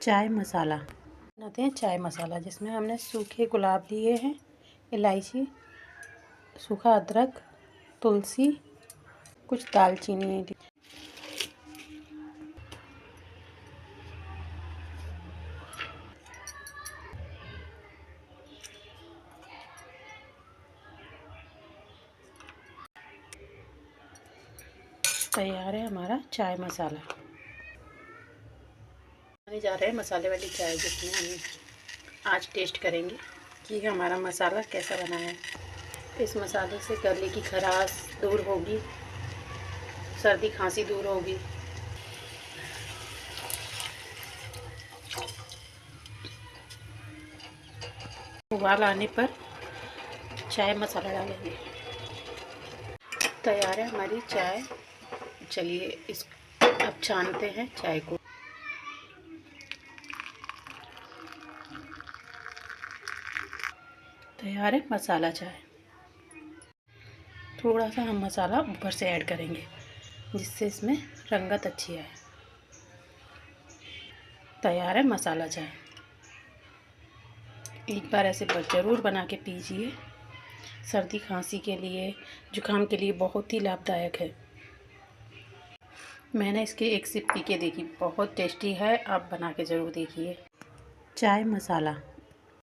चाय मसाला बनाते हैं। चाय मसाला जिसमें हमने सूखे गुलाब लिए हैं, इलायची, सूखा अदरक, तुलसी, कुछ दालचीनी। तैयार है हमारा चाय मसाला। बनाने जा रहे हैं मसाले वाली चाय, जिसमें हम आज टेस्ट करेंगे कि हमारा मसाला कैसा बना है। इस मसाले से गले की खराश दूर होगी, सर्दी खांसी दूर होगी। उबाल आने पर चाय मसाला डालेंगे। तैयार है हमारी चाय। चलिए इस अब छानते हैं चाय को। तैयार है मसाला चाय। थोड़ा सा हम मसाला ऊपर से ऐड करेंगे जिससे इसमें रंगत अच्छी आए। तैयार है मसाला चाय। एक बार ऐसे ज़रूर बना के पीजिए। सर्दी खांसी के लिए, जुकाम के लिए बहुत ही लाभदायक है। मैंने इसकी एक सिप पी के देखी, बहुत टेस्टी है। आप बना के ज़रूर देखिए। चाय मसाला।